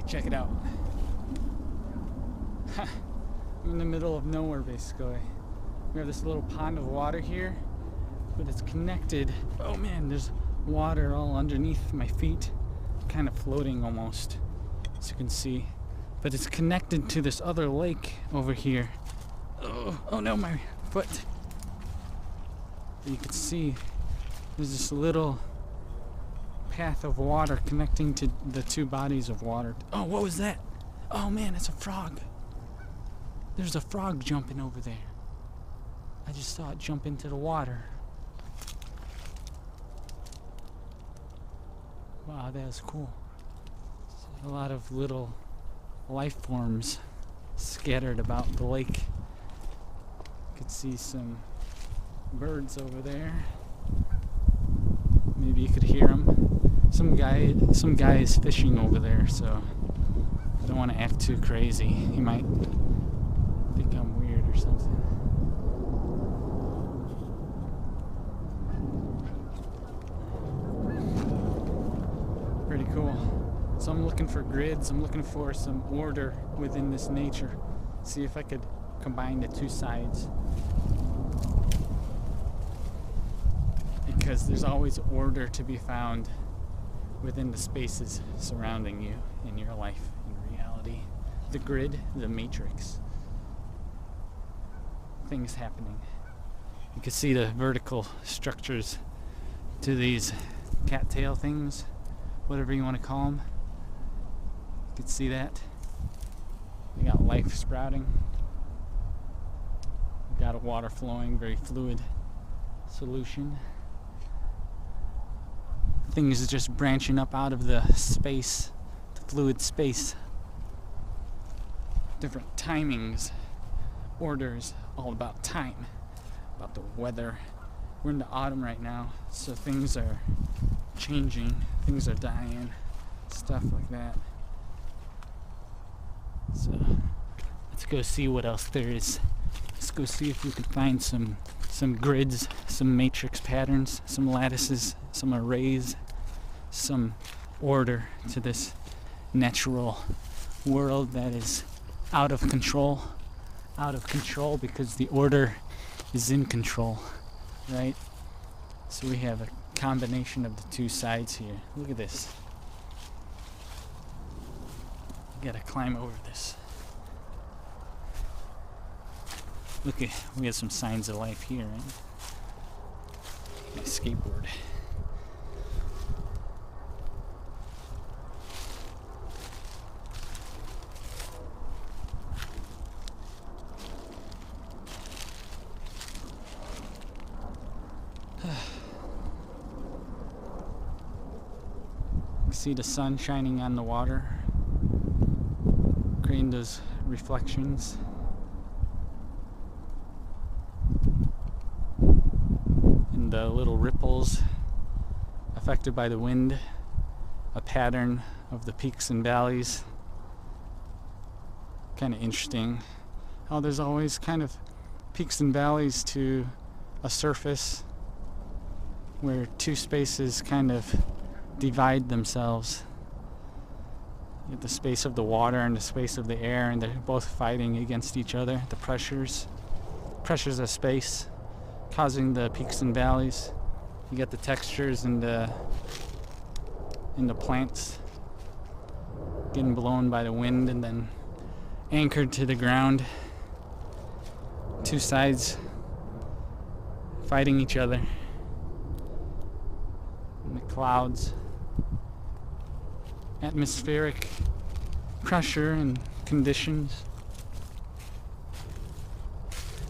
check it out. I'm in the middle of nowhere, basically. We have this little pond of water here, but it's connected. Oh man, there's water all underneath my feet, kind of floating almost, as you can see. But it's connected to this other lake over here. Oh no, my foot. You can see there's this little path of water connecting to the two bodies of water. Oh, what was that? Oh man, it's a frog. There's a frog jumping over there. I just saw it jump into the water. Wow, that was cool. A lot of little life forms scattered about the lake. You could see some birds over there. Maybe you could hear them. Some guy is fishing over there, so I don't want to act too crazy. He might think I'm weird or something. Pretty cool. So I'm looking for grids. I'm looking for some order within this nature. See if I could combine the two sides. Because there's always order to be found within the spaces surrounding you in your life, in reality. The grid, the matrix. Things happening. You can see the vertical structures to these cattail things, whatever you want to call them. You can see that. We got life sprouting. We got a water flowing, very fluid solution. Things just branching up out of the space, the fluid space. Different timings, orders, all about time, about the weather. We're in the autumn right now, so things are changing, things are dying, stuff like that. So let's go see what else there is. Let's go see if we can find some grids, some matrix patterns, some lattices, some arrays, some order to this natural world that is out of control because the order is in control, right? So we have a combination of the two sides here. Look at this. You gotta climb over this. Look at, we have some signs of life here, right? My skateboard. See the sun shining on the water, creating those reflections. And the little ripples affected by the wind, a pattern of the peaks and valleys. Kind of interesting how there's always kind of peaks and valleys to a surface where two spaces kind of divide themselves. You have the space of the water and the space of the air, and they're both fighting against each other. The pressures of space causing the peaks and valleys. You get the textures in the plants getting blown by the wind and then anchored to the ground. Two sides fighting each other. And the clouds. Atmospheric pressure and conditions.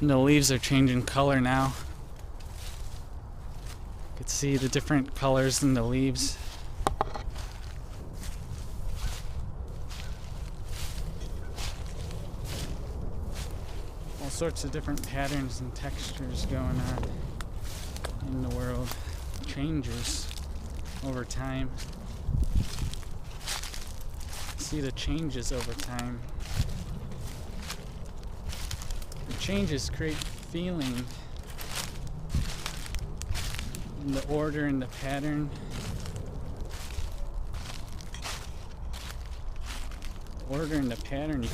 And the leaves are changing color now. You can see the different colors in the leaves. All sorts of different patterns and textures going on in the world. Changes over time. See the changes over time. The changes create feeling in the order and the pattern. order and the pattern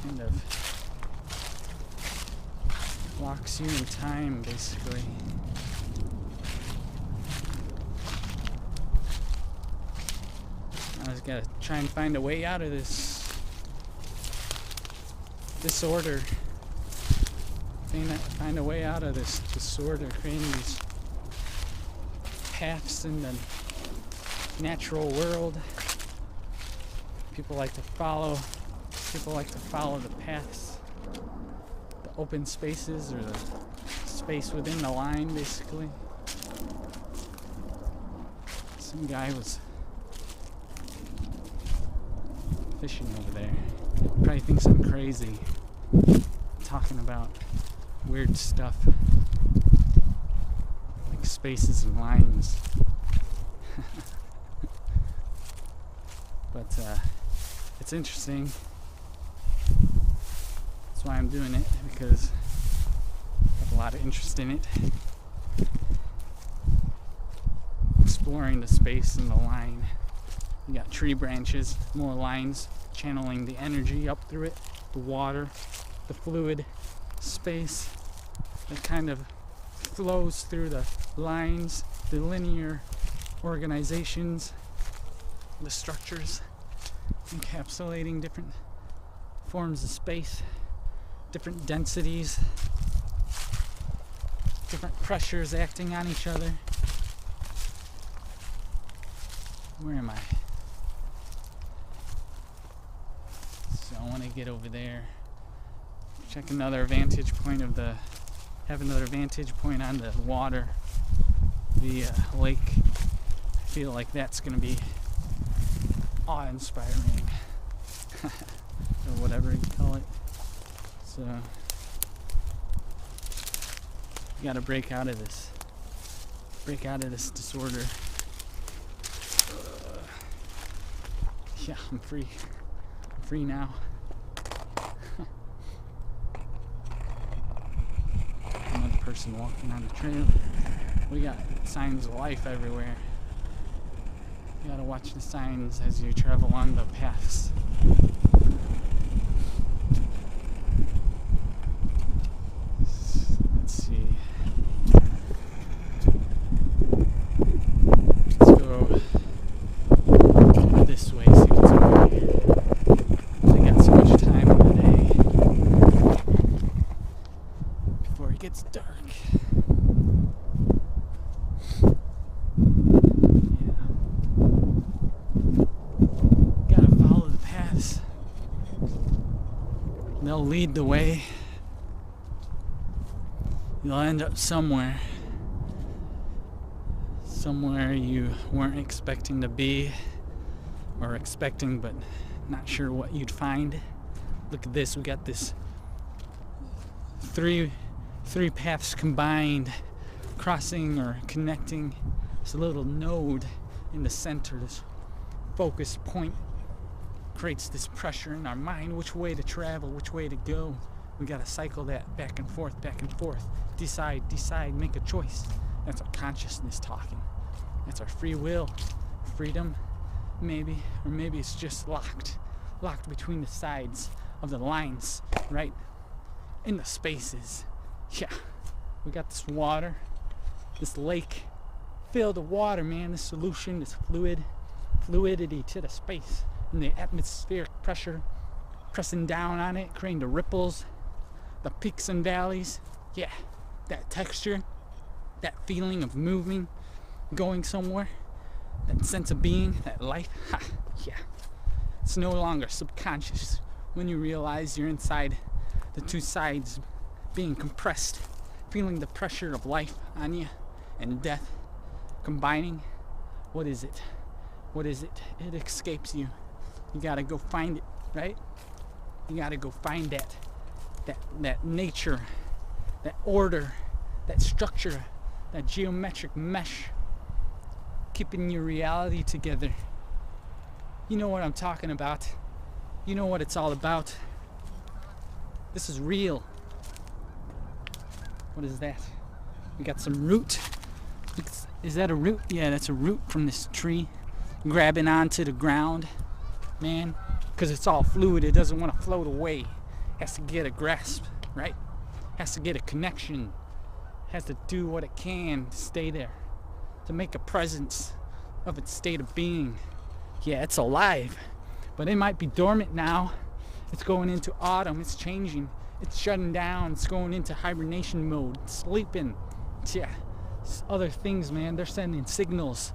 kind of locks you in time, basically. I just gotta try and find a way out of this disorder. Find a way out of this disorder, creating these paths in the natural world. People like to follow the paths, the open spaces, or the space within the line, basically. Some guy was fishing over there. Probably thinks I'm crazy talking about weird stuff like spaces and lines. But it's interesting. That's why I'm doing it, because I have a lot of interest in it. Exploring the space and the line. You got tree branches, more lines channeling the energy up through it, the water, the fluid space that kind of flows through the lines, the linear organizations, the structures, encapsulating different forms of space, different densities, different pressures acting on each other. Where am I? So I want to get over there, check another vantage point have another vantage point on the water, the lake. I feel like that's going to be awe-inspiring, or whatever you call it. So you got to break out of this disorder. Yeah, I'm free now. Another person walking on the trail. We got signs of life everywhere. You gotta watch the signs as you travel on the paths. Let's see. Let's go this way, see what's over here. I got so much time in the day before it gets dark. They'll lead the way. You'll end up somewhere you weren't expecting to be, or expecting but not sure what you'd find. Look at this, we got this three paths combined, crossing or connecting. This little node in the center, this focus point, creates this pressure in our mind, which way to travel, which way to go. We gotta cycle that back and forth, decide, make a choice. That's our consciousness talking. That's our free will, freedom, maybe, or maybe it's just locked between the sides of the lines, right in the spaces. Yeah, we got this water, this lake filled with water, man. This solution, this fluidity to the space, and the atmospheric pressure pressing down on it, creating the ripples, the peaks and valleys. Yeah, that texture, that feeling of moving, going somewhere, that sense of being, that life. Ha, yeah, it's no longer subconscious when you realize you're inside the two sides being compressed, feeling the pressure of life on you and death combining. What is it? It escapes you. You gotta go find it, right? You gotta go find that nature, that order, that structure, that geometric mesh, keeping your reality together. You know what I'm talking about. You know what it's all about. This is real. What is that? We got some root. Is that a root? Yeah, that's a root from this tree. grabbing onto the ground, man, because it's all fluid. It doesn't want to float away. It has to get a grasp, right? It has to get a connection. It has to do what it can to stay there, to make a presence of its state of being. Yeah, it's alive, but it might be dormant now. It's going into autumn. It's changing. It's shutting down. It's going into hibernation mode. It's sleeping. Yeah, it's other things, man. They're sending signals,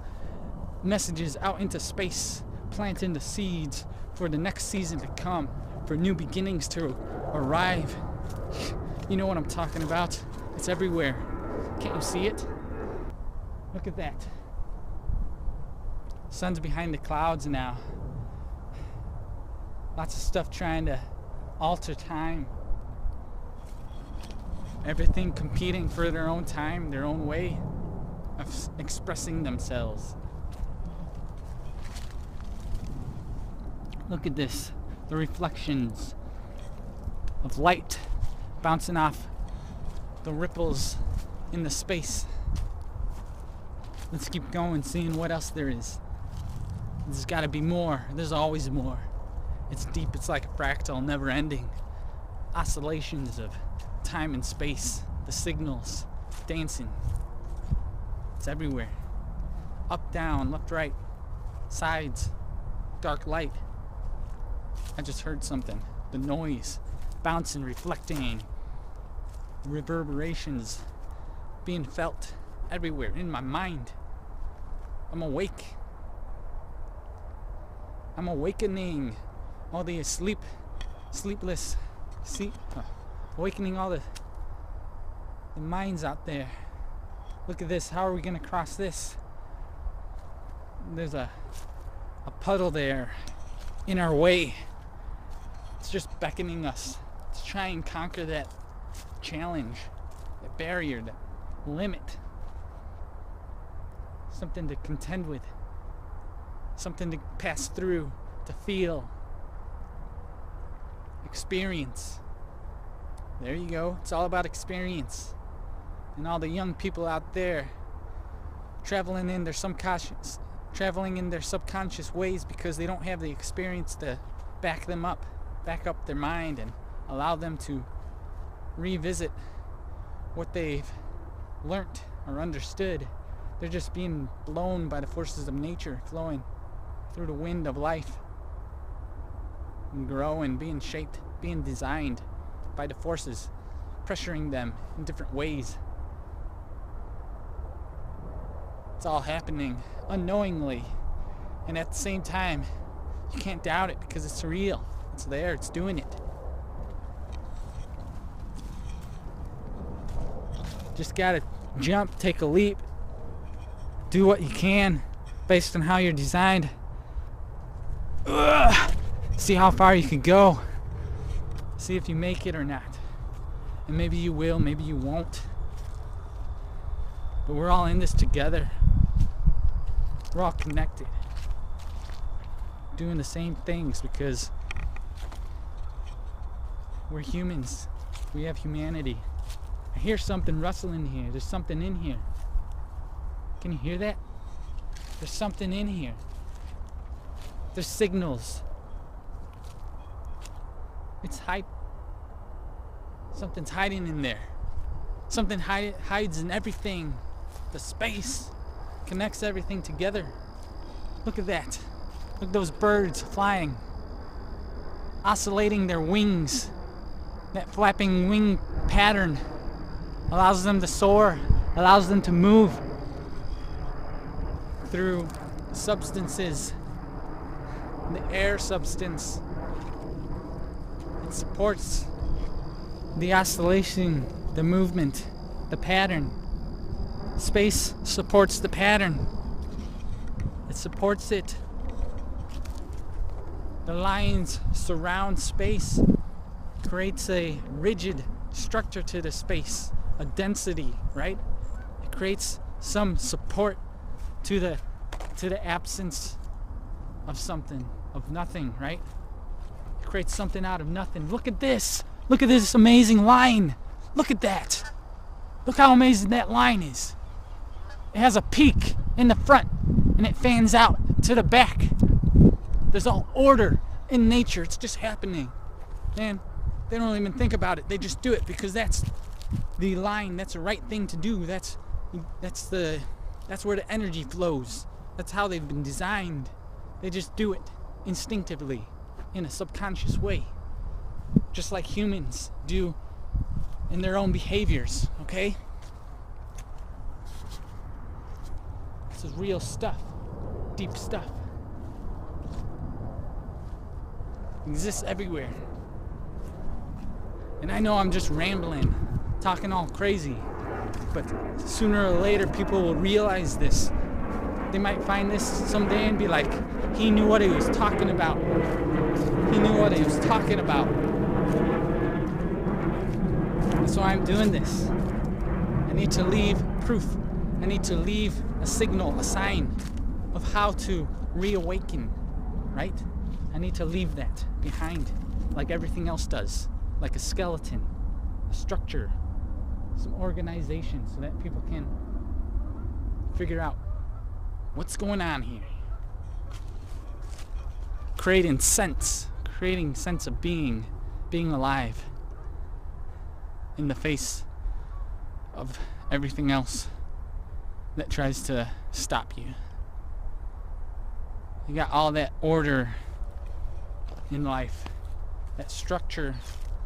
messages out into space, planting the seeds for the next season to come, for new beginnings to arrive. You know what I'm talking about? It's everywhere. Can't you see it? Look at that. Sun's behind the clouds now. Lots of stuff trying to alter time. Everything competing for their own time, their own way of expressing themselves. Look at this. The reflections of light bouncing off the ripples in the space. Let's keep going, seeing what else there is. There's got to be more. There's always more. It's deep. It's like a fractal, never ending. Oscillations of time and space. The signals dancing. It's everywhere. Up, down, left, right, sides, dark, light. I just heard something. The noise bouncing, reflecting, reverberations being felt everywhere in my mind. I'm awake. I'm awakening all the sleepless, awakening all the minds out there. Look at this. How are we going to cross this? There's a puddle there in our way. It's just beckoning us to try and conquer that challenge, that barrier, that limit. Something to contend with, something to pass through, to feel, experience. There you go. It's all about experience. And all the young people out there traveling in their subconscious ways because they don't have the experience to back up their mind and allow them to revisit what they've learnt or understood. They're just being blown by the forces of nature, flowing through the wind of life and growing, being shaped, being designed by the forces, pressuring them in different ways. It's all happening unknowingly, and at the same time, you can't doubt it because it's real. It's there, it's doing it. Just gotta jump, take a leap, do what you can based on how you're designed. See how far you can go. See if you make it or not. And maybe you will, maybe you won't. But we're all in this together. We're all connected. Doing the same things because we're humans. We have humanity. I hear something rustling here. There's something in here. Can you hear that? There's something in here. There's signals. It's something's hiding in there. Something hides in everything. The space connects everything together. Look at that. Look at those birds flying, oscillating their wings. That flapping wing pattern allows them to soar, allows them to move through substances, the air substance. It supports the oscillation, the movement, the pattern. Space supports the pattern. It supports it. The lines surround space, creates a rigid structure to the space, a density, right? It creates some support to the absence of something, of nothing, right? It creates something out of nothing. Look at this. Look at this amazing line. Look at that. Look how amazing that line is. It has a peak in the front and it fans out. to the back. There's all order in nature. It's just happening. And they don't even think about it. They just do it because that's the line. That's the right thing to do. That's where the energy flows. That's how they've been designed. They just do it instinctively in a subconscious way. Just like humans do in their own behaviors, okay? This is real stuff. Deep stuff. It exists everywhere. And I know I'm just rambling, talking all crazy, but sooner or later people will realize this. They might find this someday and be like, he knew what he was talking about. He knew what he was talking about. That's why I'm doing this. I need to leave proof. I need to leave a signal, a sign of how to reawaken, right? I need to leave that behind, like everything else does, like a skeleton, a structure, some organization, so that people can figure out what's going on here. Creating sense of being alive in the face of everything else that tries to stop you. You got all that order in life, that structure,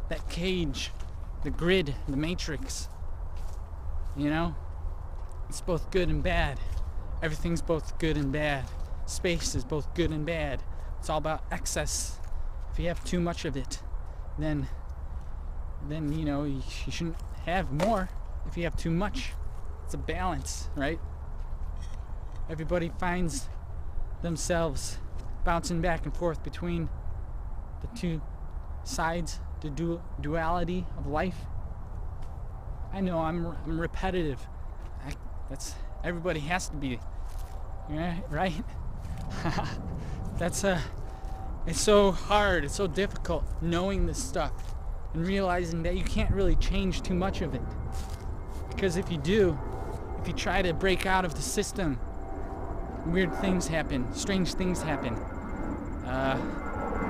that cage, the grid, the matrix. You know, it's both good and bad. Everything's both good and bad. Space is both good and bad. It's all about excess. If you have too much of it, then you know, you shouldn't have more. If you have too much, it's a balance, right? Everybody finds themselves bouncing back and forth between the two sides, the duality of life. I know I'm repetitive. That's everybody has to be, right? It's so hard. It's so difficult knowing this stuff and realizing that you can't really change too much of it. Because if you do, if you try to break out of the system, weird things happen, strange things happen,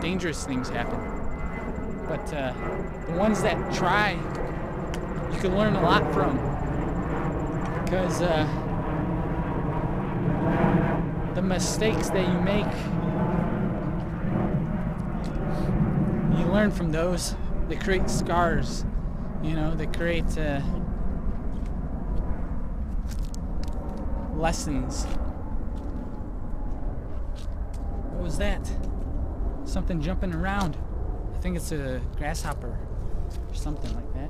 dangerous things happen. But the ones that try, you can learn a lot from. Because the mistakes that you make, you learn from those. They create scars, you know, they create lessons. What was that? Something jumping around. I think it's a grasshopper or something like that.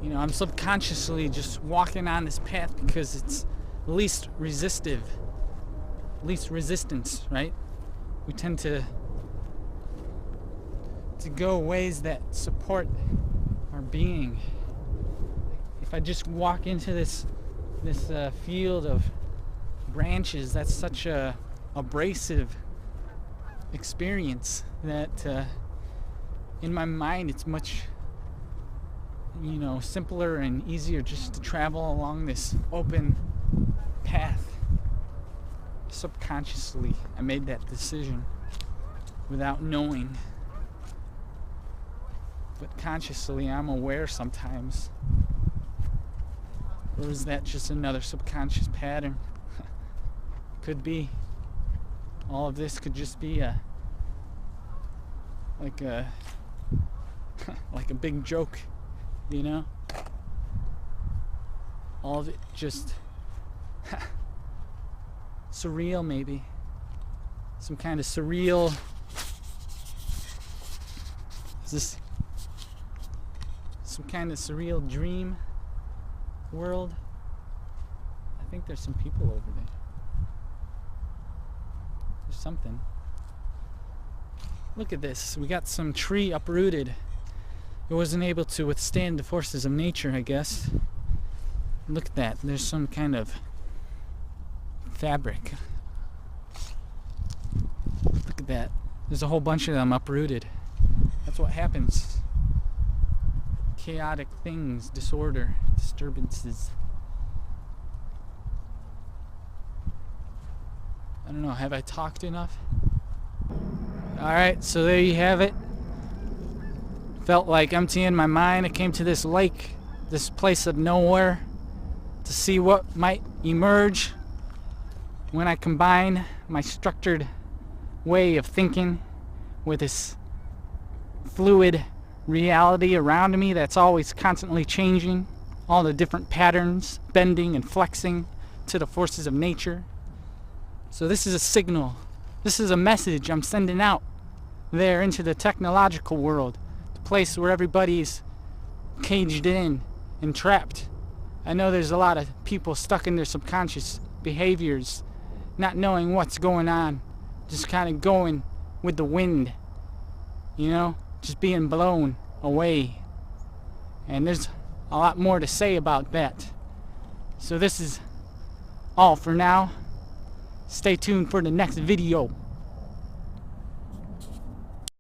You know, I'm subconsciously just walking on this path because it's least resistance, right? We tend to go ways that support our being. If I just walk into this field of branches, that's such a abrasive experience that in my mind it's much, you know, simpler and easier just to travel along this open path. Subconsciously, I made that decision without knowing. But consciously, I'm aware sometimes. Or is that just another subconscious pattern? Could be. All of this could just be like a big joke, you know? All of it just surreal, maybe. Some kind of surreal. Is this some kind of surreal dream world? I think there's some people over there. There's something. Look at this. We got some tree uprooted. It wasn't able to withstand the forces of nature, I guess. Look at that. There's some kind of fabric. Look at that. There's a whole bunch of them uprooted. That's what happens. Chaotic things, disorder, disturbances. I don't know, have I talked enough? Alright, so there you have it. Felt like emptying my mind. I came to this lake, this place of nowhere, to see what might emerge when I combine my structured way of thinking with this fluid reality around me that's always constantly changing, all the different patterns bending and flexing to the forces of nature. So this is a signal, this is a message I'm sending out there into the technological world, the place where everybody's caged in and trapped. I know there's a lot of people stuck in their subconscious behaviors, not knowing what's going on, just kind of going with the wind, you know, just being blown away. And there's a lot more to say about that. So this is all for now. Stay tuned for the next video.